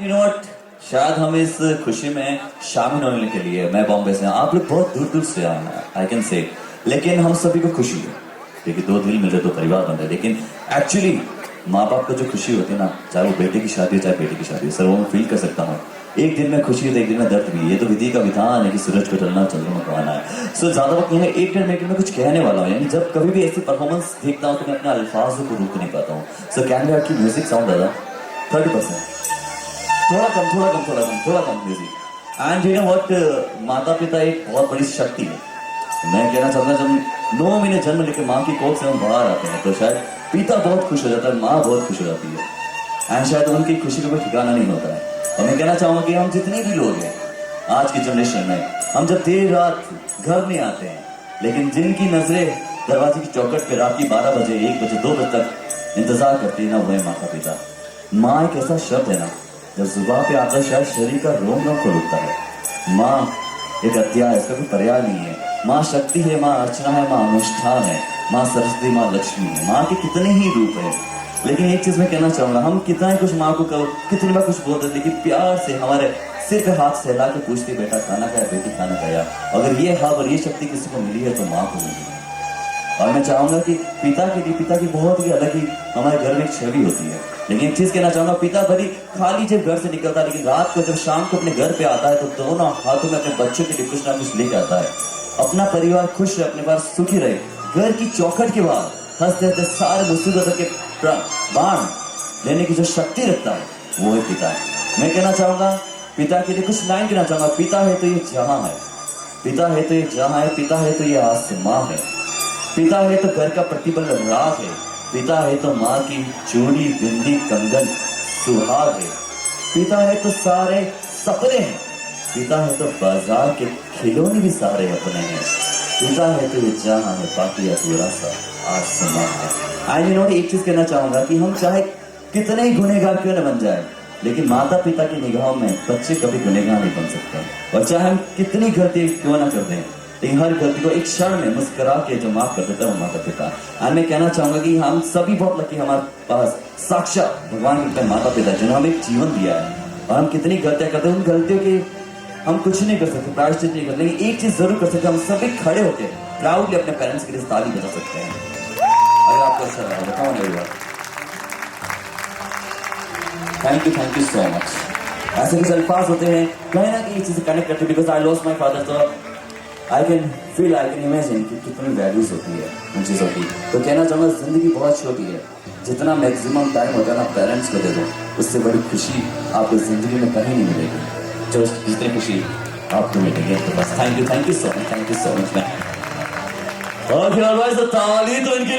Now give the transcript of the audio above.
You know what? शायद हम इस खुशी में शामिल होने के लिए मैं बॉम्बे से, आप लोग बहुत दूर दूर से आए हैं, आई कैन से, लेकिन हम सभी को खुशी है क्योंकि दो दिल मिल रहे, दो परिवार बन रहे। लेकिन एक्चुअली माँ बाप को जो खुशी होती है ना, चाहे वो बेटे की शादी हो चाहे बेटी की शादी हो, सर वो मैं फील कर सकता हूँ। एक दिन में खुशी है तो एक दिन में दर्द भी। ये तो विधि का विधान है कि सूरज को ढलना चंद्रमा को आना है। सो ज्यादा वक्त नहीं है, एक डेढ़ मिनट में कुछ कहने वाला हूँ। यानी जब कभी भी ऐसी परफॉर्मेंस देखता हूँ तो मैं अपने अल्फाजों को रोक नहीं पाता हूँ। सो कैन वी की म्यूजिक साउंड दादा 30%, थोड़ा कम music. And you know what, माता पिता एक बहुत बड़ी शक्ति है। मैं कहना चाहता हूँ जब 9 महीने जन्म लेकर माँ की कोख से हम बाहर आते हैं तो शायद पिता बहुत खुश हो जाता है, माँ बहुत खुश हो जाती है। एंड शायद उनकी खुशी का कोई ठिकाना नहीं होता है। और मैं कहना चाहूंगा कि हम जितने भी लोग हैं आज की जनरेशन में, हम जब देर रात घर नहीं आते हैं, लेकिन जिनकी नजरें दरवाजे की चौखट पे रात की 12 बजे 1 बजे 2 बजे तक इंतजार करती है ना, वो है माता पिता। माँ एक ऐसा शब्द है ना, जब जुबान पे आता है शायद शरीर का रोम रोम खोल उठता है। माँ एक अध्याय, इसका कोई पर्याय नहीं है। माँ शक्ति है, माँ अर्चना है, माँ अनुष्ठान है, माँ सरस्वती, माँ लक्ष्मी है। माँ के कितने ही रूप है, लेकिन एक चीज मैं कहना चाहूंगा, हम कितना ही कुछ माँ को कितनी बार कुछ बोलते हैं, लेकिन प्यार से हमारे सिर पे हाथ सहला के पूछती बेटा खाना खाया, बेटी खाना खाया। अगर ये हब और ये शक्ति किसी को मिली है तो माँ को मिली है। और मैं चाहूंगा कि पिता के लिए, पिता की बहुत ही अलग ही हमारे घर में एक छवि होती है। लेकिन एक चीज कहना चाहूंगा, पिता भली खाली जब घर से निकलता है, लेकिन रात को जब शाम को अपने घर पे आता है तो दोनों हाथों में अपने बच्चों के लिए कुछ ना कुछ लेके आता है। अपना परिवार खुश रहे, अपने पास सुखी रहे, घर की चौखट के बाद हंसते हंसते सारे मुसीबतों के बाण लेने की जो शक्ति रखता है वो है पिता। मैं कहना चाहूंगा पिता के लिए कुछ लाइन कहना चाहूंगा। पिता है तो ये जहां है, पिता है तो ये जहां है, पिता है तो ये आसमां है, पिता है तो घर का प्रतिबल राग है, पिता है तो माँ की चूड़ी बिंदी कंगन सुहाग है, पिता है तो सारे सपने हैं, पिता है तो बाजार के खिलौने भी सारे अपने हैं, पिता है तो ये जहां है बाकी अधूरा सा आसमां है। आई नो एक चीज कहना चाहूंगा कि हम चाहे कितने ही गुनहगार क्यों न बन जाए, लेकिन माता पिता की निगाहों में बच्चे कभी गुनहगार नहीं बन सकते। और चाहे हम कितनी गलती क्यों ना कर दें, लेकिन हर गलती को एक क्षण में मुस्कुरा के जो माफ कर देता है वो माता पिता। और मैं कहना चाहूंगा कि हम सभी बहुत लकी, हमारे पास साक्षात भगवान के माता पिता जिन्होंने हमें एक जीवन दिया है। और हम कितनी गलतियां करते हैं, उन गलतियों के हम कुछ नहीं कर सकते, प्रायश्चित नहीं करते, लेकिन एक चीज जरूर कर सकते, हम सभी खड़े होकर प्राउडली अपने पेरेंट्स के लिए ताली बजा सकते हैं। अगर आपको अच्छा लगा बताओ नहीं, थैंक यू सो मच। ऐसे कुछ अल्फाज होते हैं कहीं ना कहीं चीजें कनेक्ट करते, because I lost my father, तो I can feel, I can imagine कि कितनी वैल्यूज होती है उन चीज़ों की। तो कहना चाहूँगा जिंदगी बहुत छोटी है, जितना मैक्सिमम टाइम होता है ना पेरेंट्स को दे दो, उससे बड़ी खुशी आपको जिंदगी में कहीं नहीं मिलेगी जो जितनी खुशी आपको मिलेगी। तो बस thank you so much man. और फिर ताली तो इनके